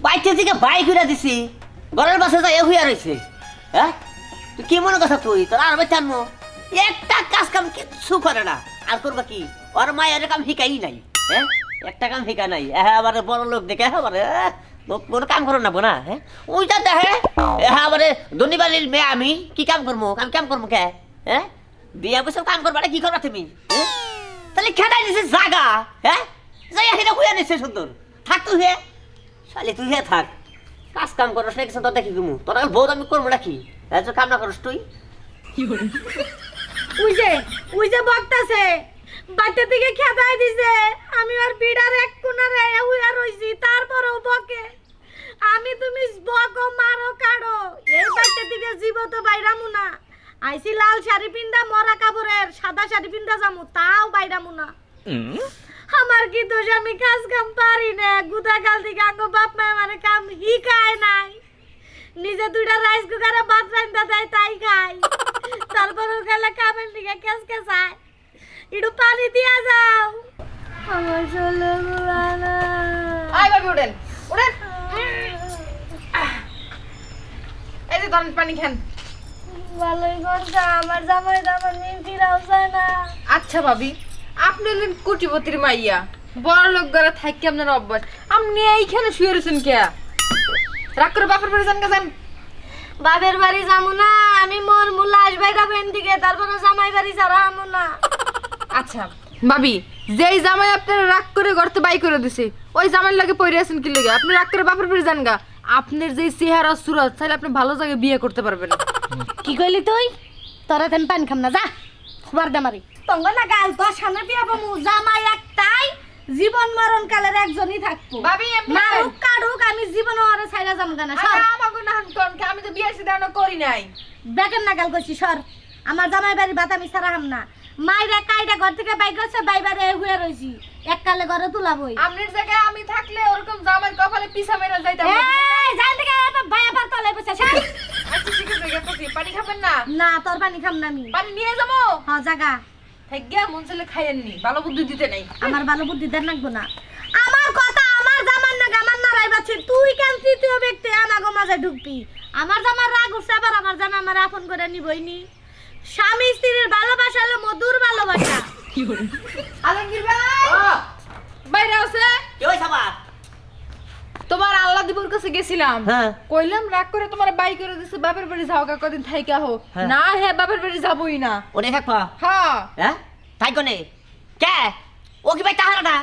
বাইতে থেকে বাইক উড়া দিছি ঘরের বাসে যাই হুইয়া রয়েছে। হ্যাঁ তুই কি মনে কথা তুই তোর আর বাচ্চা আনবো একটা কাজ কাম কিচ্ছু করে না আর করবা কি ওর মায়ের কাম শিকাই নাই। হ্যাঁ একটা কাম শিকা নাই এবারে বড় লোক দেখে এবারে কোনো কাম করো না না। হ্যাঁ ওইটা দেখে এবারে ধনীবাড়ির মেয়ে আমি কি কাম করবো আমি কাম করবো কে? হ্যাঁ বিয়া বছর কাম করবা কি করবা তুমি? হ্যাঁ তাহলে খেদাই দিছে জাগা। হ্যাঁ যাই এখানে হুইয়া নিচ্ছে সুন্দর থাক তুই হে শালি তুই হে থাক কাজ কাম করস না কিছু তো দেখি তুমি তোর বহুত আমি করবো নাকি কাম না করস তুই? ওই যে বকতাছে বাচ্চা থেকে খেদাই দিছে আমি আর বিড়ার এক কোণারে হুইয়া রইছি তারপরেও বকে আমি তুমি বকো মারো কাড়ো এই বাচ্চা থেকে জীবত বাইরামু না আইছি লাল শাড়ি পিন্দা মরা কাপড়ের সাদা শাড়ি পিন্দা যামু তাও বাইরামু না। আমার কি দোষ আমি কাজ কাম পারি না গুদা কাল থেকে আঙ্গ বাপ মা মানে কাম হিকায় নাই নিজে দুইটা রাইস কুকারে ভাত রান্না দেয় তাই খাই তারপরেও গেলে কামের দিকে কেস কেসায় একটু পানি দিয়া যাও আমার চলে না আই বাবু উঠেন উঠেন এই যে ধরেন পানি খান। ভালোই করছে আমার জামাই জামা নিয়ে ফিরাও যায় না। আচ্ছা ভাবি আপনি হলেন কোটিপতির মাইয়া বড় লোক ঘরে থাকি আপনার অভ্যাস আপনি এইখানে শুয়ে রয়েছেন কে? রাগ করে বাপের বাড়ি যান গেছেন? বাপের বাড়ি যাবো না আমি মোর মুলাস ভাইরা বেন দিকে তারপরে জামাই বাড়ি ছাড়া আমু না। আচ্ছা ভাবি যেই জামাই আপনার রাগ করে গর্তে বাই করে দিছে ওই জামাইয়ের লাগে পড়ে আছেন কি লাগে? আপনি রাগ করে বাপের বাড়ি যান গা আপনার যেই চেহারা সুরত চাইলে আপনি ভালো জায়গায় বিয়ে করতে পারবেন। কি কইলি তুই তোরা তেন পান খাম না যা খুবার দামারি তঙ্গ না গাল তো সামনে বিয়া পামু জামাই একটাই জীবন মরণ কালের একজনই থাকবো ভাবি মারুক কাড়ুক আমি জীবন ওরে ছাইরা যাম গানা সর আমাকে না কোন আমি তো বিয়ে সিদ্ধান্ত করি নাই দেখেন না গাল কইছি সর আমার জামাই বাড়ি ভাত আমি ছাড়া হাম না মাইরা কাইটা ঘর থেকে বাইক গেছে বাইবারে হুয়ে রইছি এক কালে ঘরে তুলাবই আপনার জায়গায় আমি থাকলে ওরকম জামাই কপালে পিছা মেরে যাইতাম। এই জান থেকে ভাইয়া পার তলে বসে সর আচ্ছা ঠিক আছে গেছি পানি খাবেন না? না তোর পানি খাম না আমি পানি নিয়ে যাবো হ্যাঁ জাগা থাকগিয়া মন চলে খাইয়েননি ভালো বুদ্ধি দিতে নাই। আমার ভালো বুদ্ধি দেন লাগবো না আমার কথা আমার জামার না গামার না রাইবাছে তুই কেন তৃতীয় ব্যক্তি আমাগো মাঝে ঢুকবি আমার জামার রাগ উঠছে আবার আমার জামা আমার আপন করে নিবইনি স্বামী স্ত্রীর ভালোবাসা হলো মধুর ভালোবাসা। আলমগীর ভাই বাইরে আছে কি হইছে আবার? তোমার আল্লাহ দিবর কাছে গেছিলাম হ্যাঁ। কইলাম রাগ করে তোমার বাই করে দিছে বাপের বাড়ি যাও কদিন থাইকা হো হ্যাঁ। না হে বাপের বাড়ি যাবই না। ওরে থাকবা হ্যাঁ হ্যাঁ তাই কোনে কে ও কি ভাই তাহারা না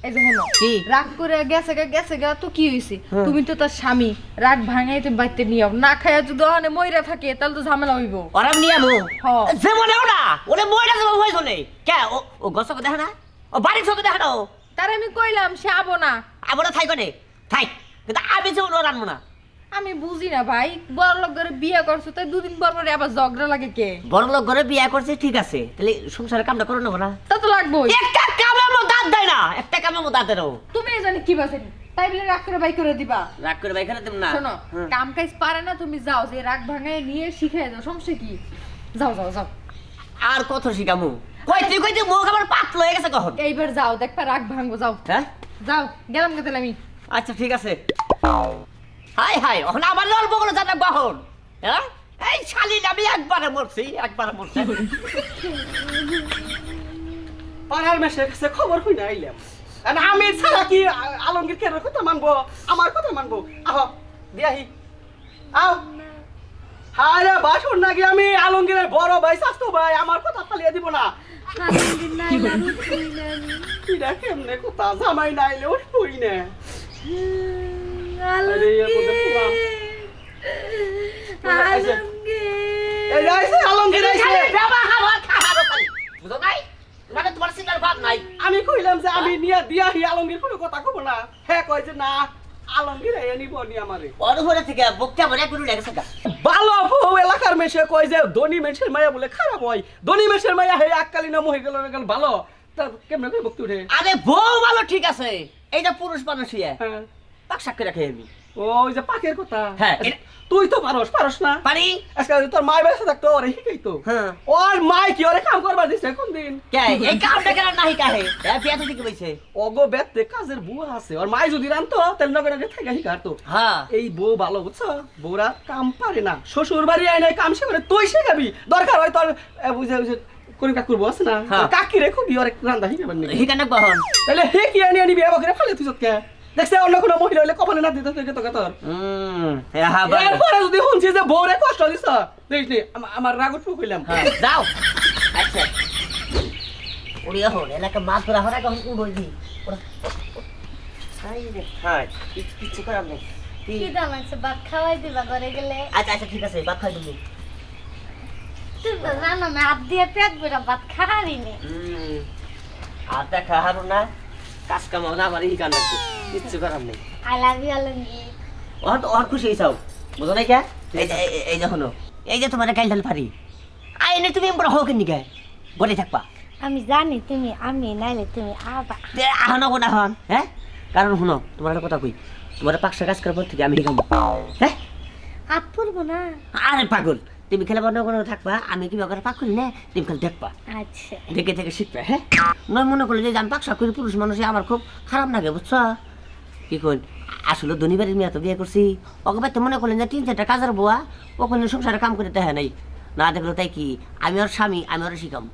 এই যে হলো কি? রাগ করে গেছে গা তো কি হইছে হ্যাঁ। তুমি তো তার স্বামী রাগ ভাঙাইতে বাইতে নিও না খায়া যদি ওখানে মইরা থাকে তাহলে তো ঝামেলা হইব। ওরাম নিয়ে আমু হ্যাঁ। যে মনে ওটা ওরে মইরা যাবো হইছ নে কে ও গছক দেখা না ও বাড়ির ছবি দেখা দাও তার আমি কইলাম সে আবো না আবার থাই কোনে থাই কিন্তু আমি যে ওর আনবো না। আমি বুঝি না ভাই বড় লোক ঘরে বিয়ে করছো তাই দুদিন পর পরে আবার ঝগড়া লাগে কে? বড় লোক ঘরে বিয়ে করছে ঠিক আছে তাহলে সংসারের কামটা করে নেবো না? তা তো লাগবেই একটা কামের মো দাঁত দেয় না একটা কামের মো দাঁত দেয় তুমি জানি কি বাসেন তাই বলে রাগ করে বাই করে দিবা? রাগ করে বাইখানে দেব না। শোনো হ্যাঁ। কাম কাজ পারে না তুমি যাও যে রাগ ভাঙায় নিয়ে শিখাই দাও সমস্যা কি? যাও যাও যাও আর কত শিখামু কইতে মুখ আবার পাতলা হয়ে গেছে কখন? এইবার যাও দেখবা রাগ ভাঙবো যাও হ্যাঁ যাও গেলাম গেতে আমি। আচ্ছা ঠিক আছে হাই হাই এখন আমার অল্প করে জানা বহন হ্যাঁ এই শালি আমি একবারে মরছি পাড়ার মেশের কাছে খবর হই না আইলাম আর আমি ছাড়া কি আলমগীর কেন কথা মানবো আমার কথা মানবো আহ দিয়াহি আও হায় রে বাসুর নাকি আমি আলমগীরের বড় ভাই স্বাস্থ্য ভাই আমার কথা ফালিয়ে দিব না তুই না কেমনে কথা জামাই নাইলে উঠবই না আরে এর মধ্যে পুরাম এই আইছে আলমগীর আইছে বুঝো নাই মানে তোমার সিগন্যাল ভাব নাই আমি কইলাম যে আমি নিয়া দিয়াহি আলমগীর কোনো কথা কব না হ্যাঁ কয় যে না আলমগীর এ নিব নি আমারে অনুভূতি থেকে বুকটা ভরে একটু লেগেছে ভালো বউ এলাকার মেশে কয় যে ধনী মেশের মায়া বলে খারাপ হয় ধনী মেশের মায়া হে এককালীন মহি গেল ভালো তা কেমনে কই বক্তি উঠে আরে বউ ভালো ঠিক আছে এইটা পুরুষ মানুষ ইয়ে হ্যাঁ পাক সাক্ষী রাখে আমি ওই যে পাকের কথা হ্যাঁ, তুই তো পারস না পারি আজকে তোর মাই বেঁচে থাকতো ওরে শিখাইতো হ্যাঁ ওর মাই কি ওরে কাম করবার দিছে কোন দিন কে এই কামটা কেন নাহি কাহে বিয়া তো ঠিক কইছে অগো বেতে কাজের বুয়া আছে ওর মাই যদি রানতো তাহলে নগর নগর থেকে শিখাতো হ্যাঁ এই বউ ভালো বুঝছো বউরা কাম পারে না শ্বশুর বাড়ি আয় নাই কাম শিখে তুই শিখাবি দরকার হয় তোর বুঝে বুঝে কোন কাকুর বউ আছে না হ্যাঁ। কাকি রে খুবই ওর রান্দা শিখাবার নেই হিকানে বহন তাহলে হে কি আনি আনি বিয়া বকরে ফেলে তুই কে দেখছে অন্য কোনো মহিলা হইলে কপালে না দিতে তোকে তোকে তোর হ্যাঁ বাবা এরপরে যদি শুনছি যে বউরে কষ্ট দিছ দেখলি আমার রাগ উঠবো কইলাম হ্যাঁ যাও আচ্ছা ওড়িয়া হল এলাকা মাছ ধরা হরা কখন কোন বলবি আই রে হাই কিছু করার নেই কি দাম আছে ভাত খাওয়াই দিবা ঘরে গেলে আচ্ছা আচ্ছা ঠিক আছে ভাত খাই দিবি তুমি তো জানো না হাত দিয়ে পেট ভরা ভাত খাওয়ারি নে আর দেখা হারু না কাজ কামাও না আমার হিকান লাগবে কিচ্ছু করার নেই আই লাভ ইউ আলমগীর ওর খুশি হইছাও বুঝো নাই কে এই যে হলো এই যে তোমার কাইল পারি আইনে তুমি বড় হোক নিকে বলে থাকবা আমি জানি তুমি আমি নাইলে তুমি আবা আহন কোন আহন হ্যাঁ কারণ শুনো তোমার একটা কথা কই তোমার পাকশা কাজ করার পর থেকে আমি হিকাম হ্যাঁ হাত পড়বো না আরে পাগল তুমি খেলে বন্ধ করে থাকবা আমি কি করে পাক করি না তুমি খালি দেখবা আচ্ছা দেখে দেখে শিখবে হ্যাঁ নয় মনে করলে যে আমি পাকশা করি পুরুষ মানুষ আমার খুব খারাপ লাগে বুঝছো কি কই আসলে ধনীবাড়ির মেয়ে তো বিয়ে করছি ওকে বাইতে মনে করলেন যে 3-4টা কাজের বুয়া ওখানে সংসারে কাম করে দেয় নাই না দেখলো তাই কি আমি ওর স্বামী আমি ওর শিখাম